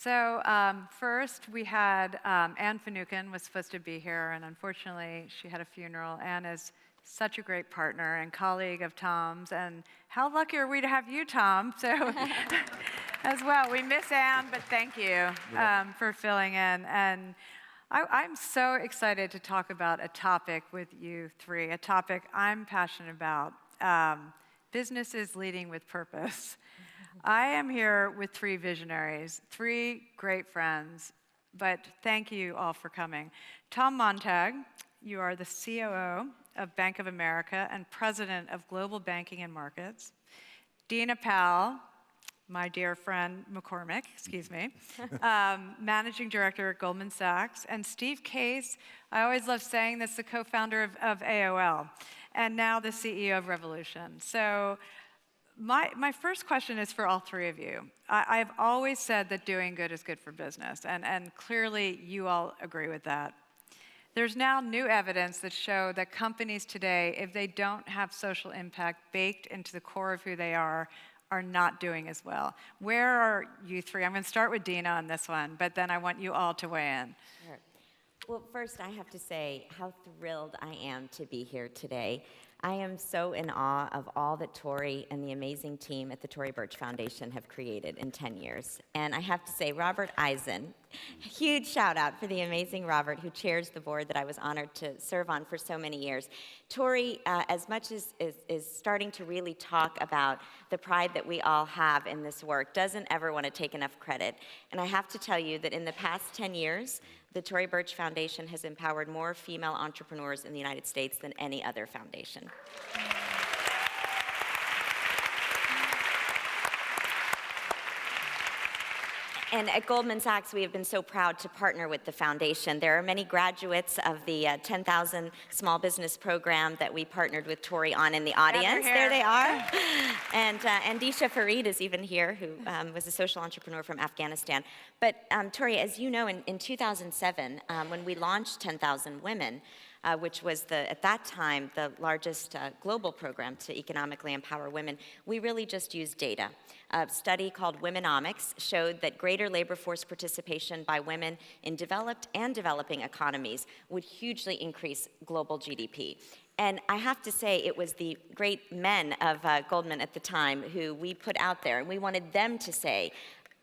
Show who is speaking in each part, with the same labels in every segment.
Speaker 1: So first we had Anne Finucane was supposed to be here, and unfortunately she had a funeral. Anne is such a great partner and colleague of Tom's, and how lucky are we to have you, Tom? So as well, we miss Anne, but thank you for filling in. And I'm so excited to talk about a topic with you three, a topic I'm passionate about, businesses leading with purpose. I am here with three visionaries, three great friends, but thank you all for coming. Tom Montag, you are the COO of Bank of America and President of Global Banking and Markets. Dina Powell, my dear friend McCormick, Managing Director at Goldman Sachs. And Steve Case, I always love saying this, the co-founder of AOL, and now the CEO of Revolution. So my first question is for all three of you. I've always said that doing good is good for business, and clearly you all agree with that. There's now new evidence that show that companies today, if they don't have social impact baked into the core of who they are not doing as well. Where are you three? I'm going to start with Dina on this one, but then I want you all to weigh in.
Speaker 2: Sure. Well, first I have to say how thrilled I am to be here today. I am so in awe of all that Tory and the amazing team at the Tory Burch Foundation have created in 10 years. And I have to say, Robert Eisen, huge shout out for the amazing Robert, who chairs the board that I was honored to serve on for so many years. Tory, as much as is starting to really talk about the pride that we all have in this work, doesn't ever want to take enough credit. And I have to tell you that in the past 10 years, the Tory Burch Foundation has empowered more female entrepreneurs in the United States than any other foundation. And at Goldman Sachs, we have been so proud to partner with the foundation. There are many graduates of the 10,000 Small Business Program that we partnered with Tory on in the audience. There they are. And Disha Farid is even here, who was a social entrepreneur from Afghanistan. But Tory, as you know, in 2007, when we launched 10,000 Women, which was at that time the largest global program to economically empower women, we really just used data. A study called Womenomics showed that greater labor force participation by women in developed and developing economies would hugely increase global GDP. And I have to say, it was the great men of Goldman at the time who we put out there, and we wanted them to say,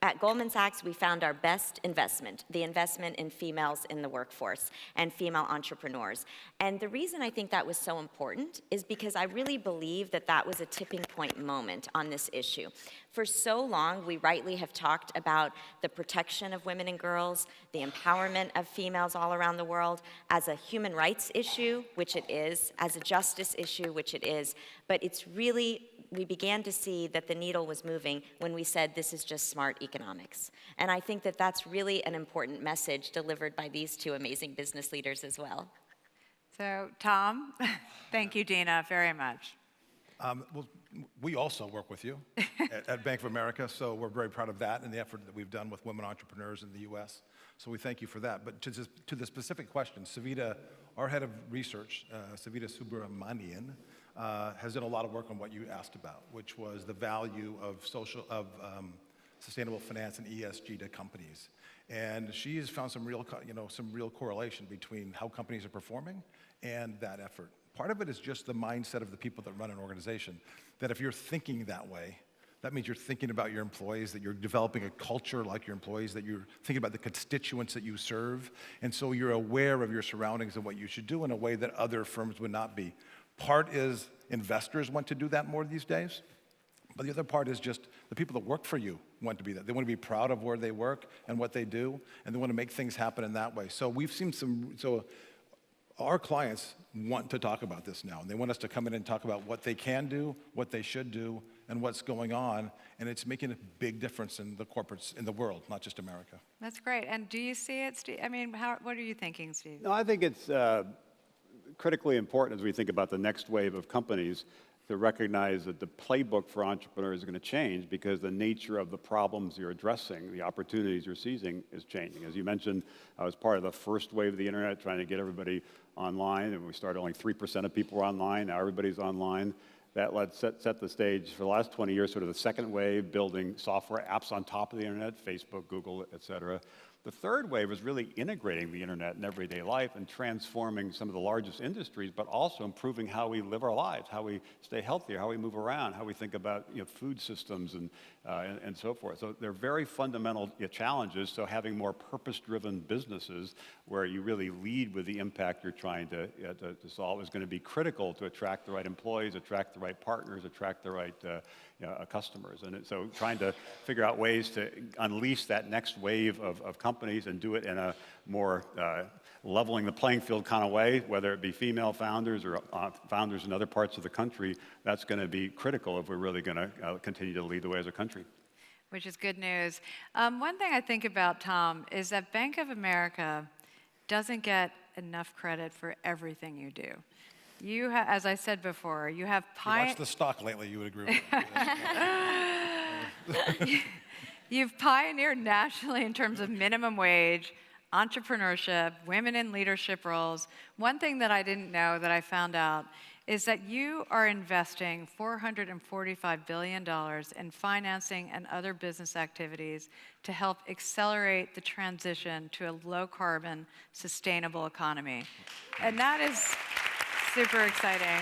Speaker 2: at Goldman Sachs, we found our best investment, the investment in females in the workforce and female entrepreneurs. And the reason I think that was so important is because I really believe that that was a tipping point moment on this issue. For so long, we rightly have talked about the protection of women and girls, the empowerment of females all around the world as a human rights issue, which it is, as a justice issue, which it is, but it's really, we began to see that the needle was moving when we said this is just smart economics. And I think that that's really an important message delivered by these two amazing business leaders as well.
Speaker 1: So, Tom, thank you, Dina, very much.
Speaker 3: Well, we also work with you at Bank of America, so we're very proud of that and the effort that we've done with women entrepreneurs in the U.S. So we thank you for that. But to the specific question, Savita, our head of research, Savita Subramanian, has done a lot of work on what you asked about, which was the value of sustainable finance and ESG to companies. And she has found some real correlation between how companies are performing and that effort. Part of it is just the mindset of the people that run an organization, that if you're thinking that way, that means you're thinking about your employees, that you're developing a culture like your employees, that you're thinking about the constituents that you serve, and so you're aware of your surroundings and what you should do in a way that other firms would not be. Part is investors want to do that more these days, but the other part is just the people that work for you want to be that. They want to be proud of where they work and what they do, and they want to make things happen in that way. So we've seen our clients want to talk about this now, and they want us to come in and talk about what they can do, what they should do, and what's going on, and it's making a big difference in the corporates in the world, not just America.
Speaker 1: That's great. And do you see it, Steve? I mean, what are you thinking, Steve?
Speaker 4: No, I think it's critically important as we think about the next wave of companies to recognize that the playbook for entrepreneurs is going to change because the nature of the problems you're addressing, the opportunities you're seizing is changing. As you mentioned, I was part of the first wave of the internet trying to get everybody online, and we started only 3% of people were online, now everybody's online. that let set the stage for the last 20 years, sort of the second wave, building software apps on top of the internet, Facebook, Google, et cetera. The third wave was really integrating the internet in everyday life and transforming some of the largest industries, but also improving how we live our lives, how we stay healthier, how we move around, how we think about food systems and so forth. So they're very fundamental challenges. So having more purpose-driven businesses where you really lead with the impact you're trying to solve is going to be critical to attract the right employees, attract the right partners, attract the right customers. And so trying to figure out ways to unleash that next wave of companies and do it in a more leveling the playing field kind of way, whether it be female founders or founders in other parts of the country, that's going to be critical if we're really going to continue to lead the way as a country.
Speaker 1: Which is good news. One thing I think about, Tom, is that Bank of America doesn't get enough credit for everything you do. You as I said before, you have
Speaker 3: If you watched the stock lately, you would agree with me.
Speaker 1: You've pioneered nationally in terms of minimum wage, entrepreneurship, women in leadership roles. One thing that I didn't know that I found out is that you are investing $445 billion in financing and other business activities to help accelerate the transition to a low-carbon, sustainable economy. And that is super exciting.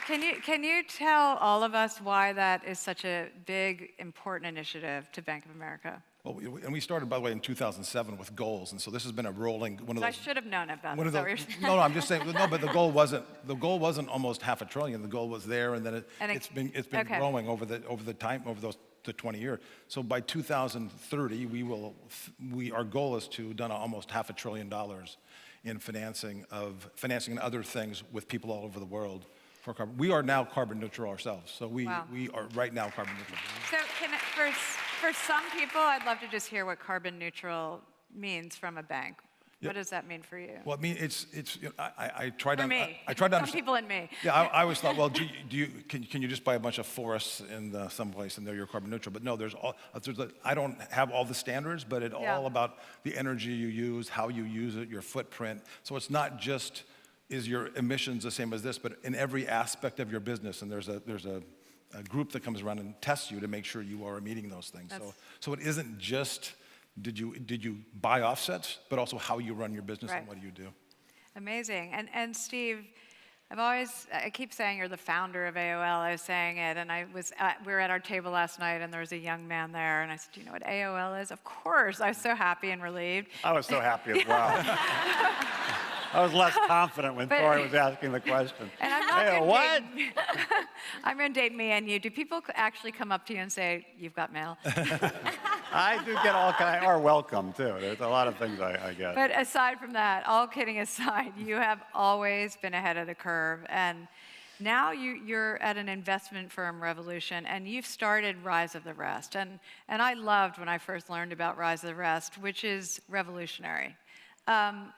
Speaker 1: Can you tell all of us why that is such a big, important initiative to Bank of America?
Speaker 3: Well, and we started, by the way, in 2007 with goals, and so this has been a rolling one of those.
Speaker 1: I should have known about
Speaker 3: One of
Speaker 1: this.
Speaker 3: the, no, I'm just saying. No, but the goal wasn't almost $500 billion. The goal was there, and then it's been
Speaker 1: okay.
Speaker 3: growing over the 20 years. So by 2030, our goal is to done almost $500 billion in financing and other things with people all over the world for carbon. We are now carbon neutral ourselves. So we are right now carbon neutral.
Speaker 1: So for some people, I'd love to just hear what carbon neutral means from a bank.
Speaker 3: Yep.
Speaker 1: What does that mean for you?
Speaker 3: Well, I mean, I tried to.
Speaker 1: For me.
Speaker 3: I tried to
Speaker 1: Some people and me.
Speaker 3: Yeah, I always thought, well, can you just buy a bunch of forests in someplace and you're carbon neutral? But no, I don't have all the standards, but it's all about the energy you use, how you use it, your footprint. So it's not just is your emissions the same as this, but in every aspect of your business. And there's a group that comes around and tests you to make sure you are meeting those things. So it isn't just did you buy offsets, but also how you run your business and what do you do.
Speaker 1: Amazing. And Steve, I keep saying you're the founder of AOL. I was saying it, and we were at our table last night, and there was a young man there, and I said, do you know what AOL is? Of course. I was so happy and relieved.
Speaker 4: I was so happy as well. I was less confident when Tory was asking the question.
Speaker 1: And I'm going to date me and you. Do people actually come up to you and say, you've got mail?
Speaker 4: I do get all kind, or welcome too. There's a lot of things I get.
Speaker 1: But aside from that, all kidding aside, you have always been ahead of the curve. And now you're at an investment firm, Revolution, and you've started Rise of the Rest. And I loved when I first learned about Rise of the Rest, which is revolutionary.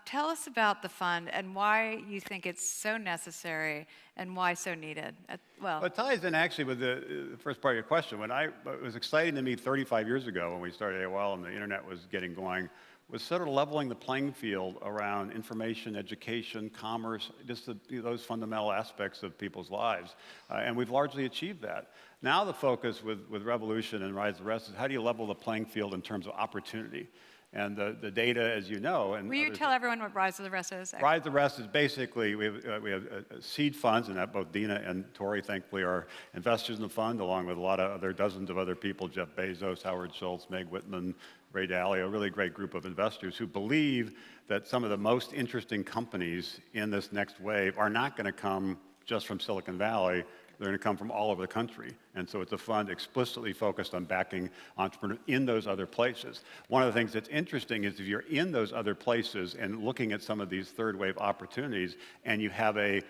Speaker 1: Tell us about the fund and why you think it's so necessary and why so needed.
Speaker 4: Well, it ties in actually with the first part of your question. It was exciting to me 35 years ago when we started AOL and the internet was getting going, was sort of leveling the playing field around information, education, commerce, just those fundamental aspects of people's lives. And we've largely achieved that. Now the focus with Revolution and Rise of the Rest is how do you level the playing field in terms of opportunity? And the data, as you know, and
Speaker 1: will you tell everyone what Rise of the Rest is?
Speaker 4: Rise of the Rest is basically we have seed funds, and that both Dina and Tory, thankfully, are investors in the fund, along with a lot of dozens of other people: Jeff Bezos, Howard Schultz, Meg Whitman, Ray Dalio, a really great group of investors who believe that some of the most interesting companies in this next wave are not going to come just from Silicon Valley. They're going to come from all over the country. And so it's a fund explicitly focused on backing entrepreneurs in those other places. One of the things that's interesting is if you're in those other places and looking at some of these third wave opportunities and you have a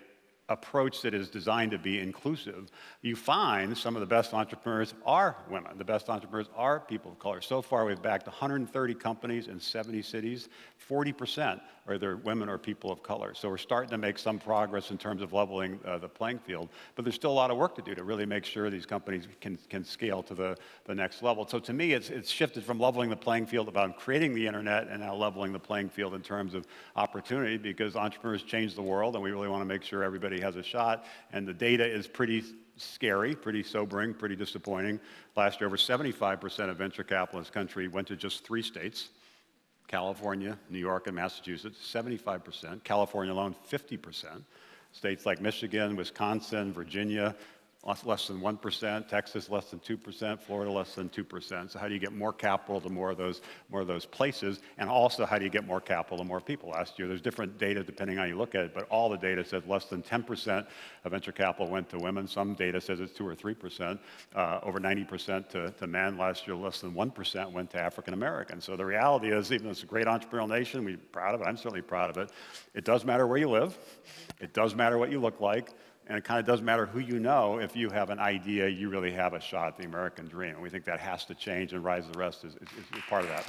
Speaker 4: approach that is designed to be inclusive, you find some of the best entrepreneurs are women. The best entrepreneurs are people of color. So far, we've backed 130 companies in 70 cities. 40% are either women or people of color. So we're starting to make some progress in terms of leveling the playing field. But there's still a lot of work to do to really make sure these companies can scale to the next level. So to me, it's shifted from leveling the playing field about creating the internet and now leveling the playing field in terms of opportunity, because entrepreneurs change the world, and we really want to make sure everybody has a shot. And the data is pretty scary, pretty sobering, pretty disappointing. Last year, over 75% of venture capital in this country went to just 3 states, California, New York, and Massachusetts, 75%. California alone, 50%. States like Michigan, Wisconsin, Virginia, less than 1%, Texas less than 2%, Florida less than 2%. So how do you get more capital to more of those places? And also, how do you get more capital to more people? Last year, there's different data depending on how you look at it, but all the data says less than 10% of venture capital went to women. Some data says it's 2 or 3%. Over 90% to men. Last year, less than 1% went to African Americans. So the reality is, even though it's a great entrepreneurial nation, we're proud of it. I'm certainly proud of it. It does matter where you live. It does matter what you look like. And it kind of doesn't matter who you know. If you have an idea, you really have a shot at the American dream. And we think that has to change, and Rise the Rest is part of that.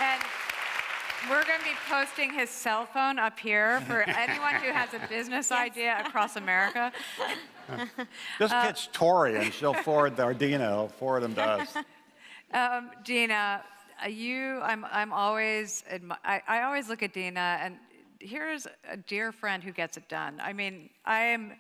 Speaker 1: And we're going to be posting his cell phone up here for anyone who has a business idea across America.
Speaker 4: Just pitch Tory, and she'll forward Dina, forward them to us.
Speaker 1: Dina, I always look at Dina, and here's a dear friend who gets it done. I mean, I am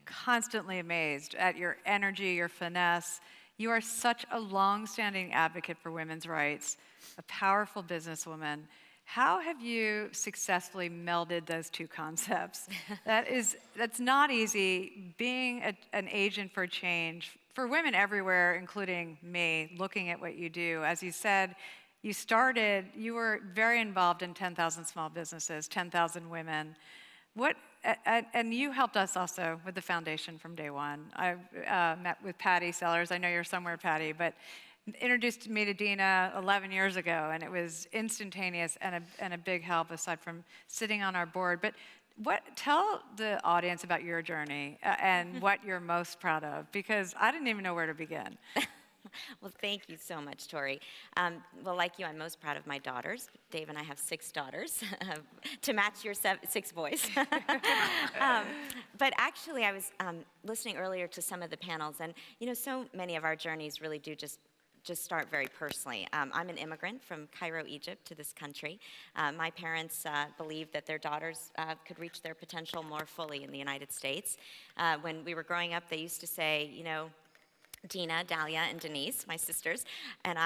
Speaker 1: constantly amazed at your energy, your finesse. You are such a long-standing advocate for women's rights, a powerful businesswoman. How have you successfully melded those two concepts? That's not easy. Being an agent for change for women everywhere, including me, looking at what you do. As you said, you were very involved in 10,000 small businesses, 10,000 women. And you helped us also with the foundation from day one. I met with Patty Sellers. I know you're somewhere, Patty, but introduced me to Dina 11 years ago, and it was instantaneous and a big help aside from sitting on our board. But tell the audience about your journey and what you're most proud of, because I didn't even know where to begin.
Speaker 2: Well, thank you so much, Tory. Well, like you, I'm most proud of my daughters. Dave and I have 6 daughters to match your 6 boys. But actually, I was listening earlier to some of the panels, and so many of our journeys really do just start very personally. I'm an immigrant from Cairo, Egypt, to this country. My parents believed that their daughters could reach their potential more fully in the United States. When we were growing up, they used to say, Dina, Dahlia, and Denise, my sisters, and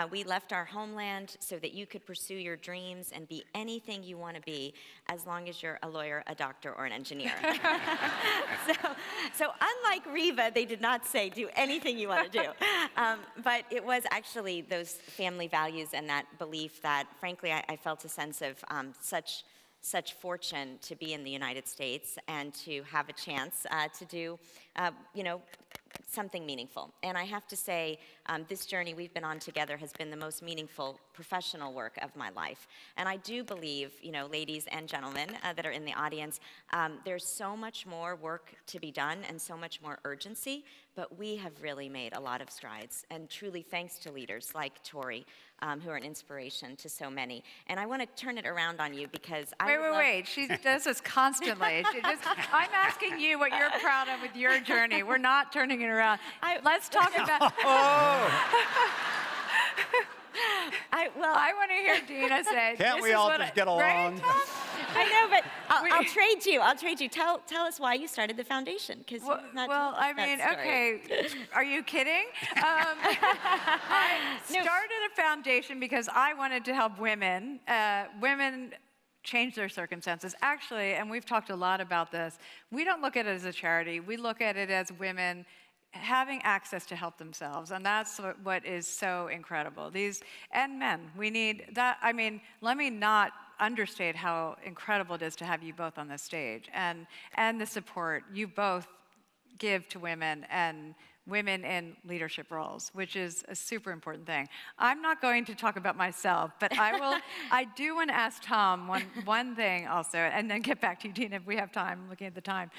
Speaker 2: we left our homeland so that you could pursue your dreams and be anything you want to be, as long as you're a lawyer, a doctor, or an engineer. so unlike Reva, they did not say do anything you want to do. But it was actually those family values and that belief that, frankly, I felt a sense of such fortune to be in the United States and to have a chance to do, something meaningful. And I have to say, this journey we've been on together has been the most meaningful professional work of my life. And I do believe, ladies and gentlemen that are in the audience, there's so much more work to be done and so much more urgency, but we have really made a lot of strides. And truly thanks to leaders like Tory, who are an inspiration to so many. And I want to turn it around on you because
Speaker 1: Wait. She does this constantly. I'm asking you what you're proud of with your journey. We're not turning it around. Let's talk about... I want to hear Dina say,
Speaker 4: Can't we all just get along?
Speaker 1: Right, Tom?
Speaker 2: I know, but I'll trade you. Tell us why you started the foundation, because
Speaker 1: okay. Are you kidding? I started a foundation because I wanted to help women change their circumstances. Actually, and we've talked a lot about this, we don't look at it as a charity. We look at it as women having access to help themselves, and that's what is so incredible. And men, we need that. I mean, let me not understate how incredible it is to have you both on this stage, and the support you both give to women and women in leadership roles, which is a super important thing. I'm not going to talk about myself, but I will. I do want to ask Tom one thing also, and then get back to you, Dina, if we have time. I'm looking at the time.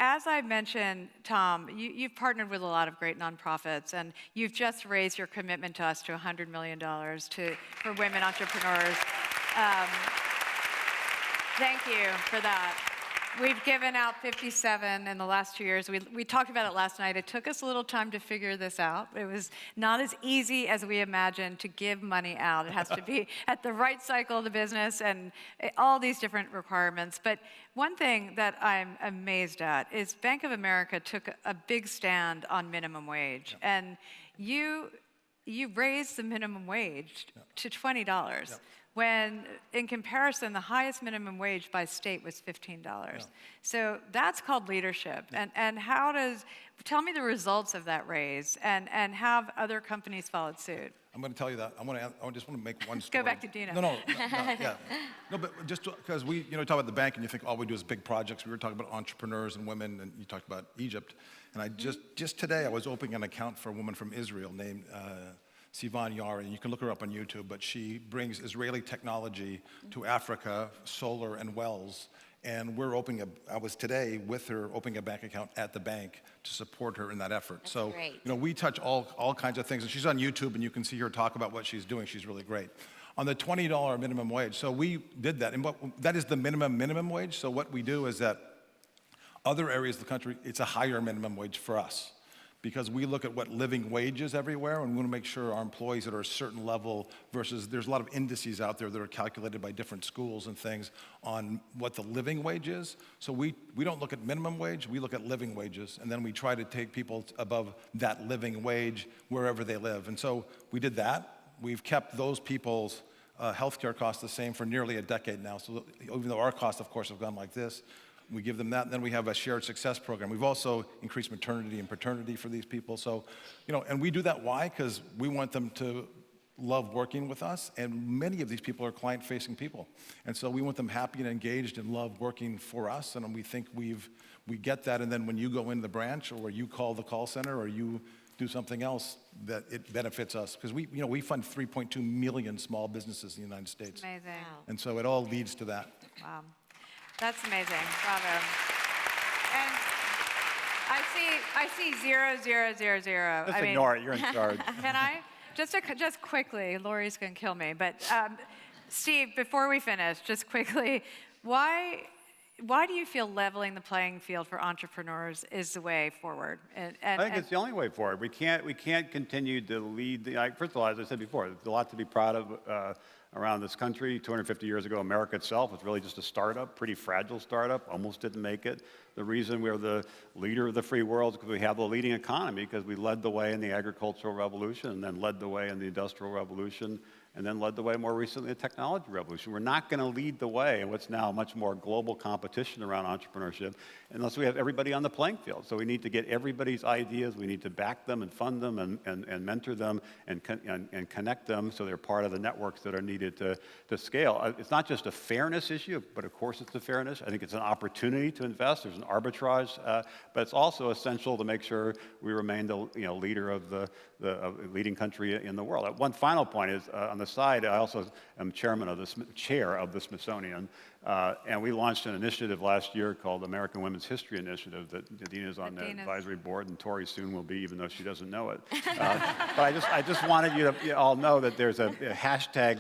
Speaker 1: As I mentioned, Tom, you've partnered with a lot of great nonprofits, and you've just raised your commitment to us to $100 million for women entrepreneurs. Thank you for that. We've given out 57 in the last 2 years. We talked about it last night. It took us a little time to figure this out. It was not as easy as we imagined to give money out. It has to be at the right cycle of the business and all these different requirements. But one thing that I'm amazed at is Bank of America took a big stand on minimum wage.
Speaker 3: Yeah.
Speaker 1: And you raised the minimum wage to $20.
Speaker 3: Yeah.
Speaker 1: When, in comparison, the highest minimum wage by state was $15.
Speaker 3: Yeah.
Speaker 1: So that's called leadership.
Speaker 3: Yeah.
Speaker 1: And tell me the results of that raise, and have other companies followed suit.
Speaker 3: I'm going to tell you that. I just want to make one
Speaker 1: Let's
Speaker 3: story.
Speaker 1: go back to Dina.
Speaker 3: No, yeah. No, but just because you talk about the bank and you think all we do is big projects. We were talking about entrepreneurs and women, and you talked about Egypt. And I just today, I was opening an account for a woman from Israel named Sivan Yari, and you can look her up on YouTube, but she brings Israeli technology to Africa, solar and wells. And I was today with her opening a bank account at the bank to support her in that effort.
Speaker 2: That's
Speaker 3: so,
Speaker 2: great.
Speaker 3: we touch all kinds of things. And she's on YouTube, and you can see her talk about what she's doing. She's really great. On the $20 minimum wage, so we did that. And that is the minimum wage. So what we do is that other areas of the country, it's a higher minimum wage for us, because we look at what living wage is everywhere, and we want to make sure our employees that are a certain level versus there's a lot of indices out there that are calculated by different schools and things on what the living wage is. So we don't look at minimum wage, we look at living wages, and then we try to take people above that living wage wherever they live. And so we did that. We've kept those people's healthcare costs the same for nearly a decade now. So even though our costs, of course, have gone like this, we give them that, and then we have a shared success program. We've also increased maternity and paternity for these people. So, and we do that, why? Because we want them to love working with us, and many of these people are client-facing people. And so we want them happy and engaged and love working for us, and we think we get that, and then when you go into the branch, or you call the call center, or you do something else, that it benefits us. Because we fund 3.2 million small businesses in the United States.
Speaker 1: Amazing.
Speaker 2: Wow.
Speaker 3: And so it all leads to that.
Speaker 1: Wow. That's amazing. Bravo. And I see 0, 0, 0, 0.
Speaker 4: Just ignore it, you're in charge.
Speaker 1: Can I? Just quickly, Lori's going to kill me, but Steve, before we finish, just quickly, why do you feel leveling the playing field for entrepreneurs is the way forward?
Speaker 4: I think it's the only way forward. We can't continue to lead. First of all, as I said before, there's a lot to be proud of around this country. 250 years ago, America itself was really just a startup, pretty fragile startup, almost didn't make it. The reason we're the leader of the free world is because we have the leading economy, because we led the way in the agricultural revolution, and then led the way in the industrial revolution, and then led the way more recently in the technology revolution. We're not going to lead the way in what's now a much more global competition around entrepreneurship unless we have everybody on the playing field. So we need to get everybody's ideas, we need to back them and fund them and mentor them and connect them so they're part of the networks that are needed to scale. It's not just a fairness issue, but of course it's a fairness. I think it's an opportunity to invest. There's an arbitrage, but it's also essential to make sure we remain the leader of the leading country in the world. One final point is, on the side, I also am chair of the Smithsonian, and we launched an initiative last year called American Women's History Initiative that Dina's on the advisory board, and Tory soon will be, even though she doesn't know it. But I just wanted you to all know that there's a hashtag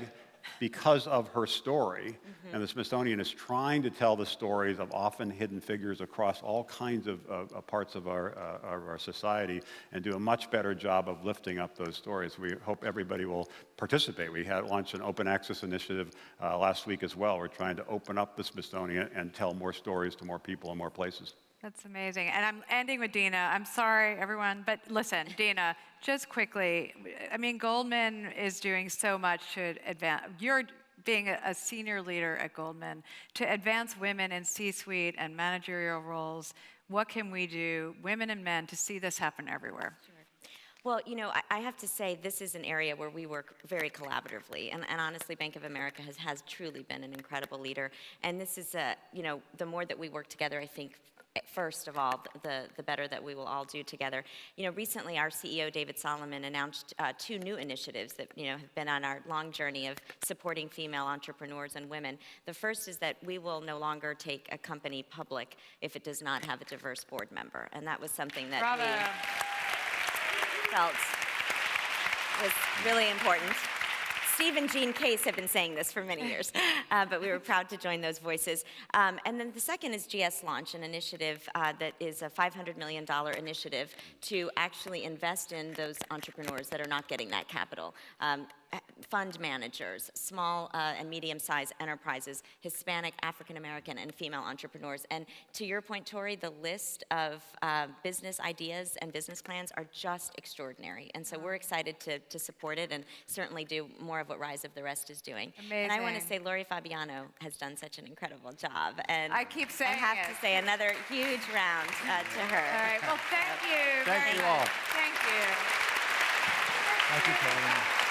Speaker 4: because of her story, and the Smithsonian is trying to tell the stories of often hidden figures across all kinds of parts of our society, and do a much better job of lifting up those stories. We hope everybody will participate. We had launched an open access initiative last week as well. We're trying to open up the Smithsonian and tell more stories to more people in more places. That's
Speaker 1: amazing. And I'm ending with Dina. I'm sorry, everyone, but listen, Dina, just quickly, Goldman is doing so much to advance. You're being a senior leader at Goldman to advance women in C-suite and managerial roles. What can we do, women and men, to see this happen everywhere?
Speaker 2: Sure. Well, I have to say this is an area where we work very collaboratively, and honestly, Bank of America has truly been an incredible leader. And this is, the more that we work together, I think, first of all, the better that we will all do together. Recently our CEO, David Solomon, announced 2 new initiatives that, have been on our long journey of supporting female entrepreneurs and women. The first is that we will no longer take a company public if it does not have a diverse board member. And that was something that we felt was really important. Steve and Jean Case have been saying this for many years, but we were proud to join those voices. And then the second is GS Launch, an initiative that is a $500 million initiative to actually invest in those entrepreneurs that are not getting that capital. Fund managers, small and medium-sized enterprises, Hispanic, African American, and female entrepreneurs. And to your point, Tory, the list of business ideas and business plans are just extraordinary. And so we're excited to support it and certainly do more of what Rise of the Rest is doing.
Speaker 1: Amazing.
Speaker 2: And I want to say Lori Fabiano has done such an incredible job. And
Speaker 1: I keep saying
Speaker 2: I have to say another huge round to her.
Speaker 1: All right, well, thank you.
Speaker 3: Thank
Speaker 1: very
Speaker 3: you
Speaker 1: much.
Speaker 3: all.
Speaker 1: Thank you.
Speaker 3: Thank you, Colleen.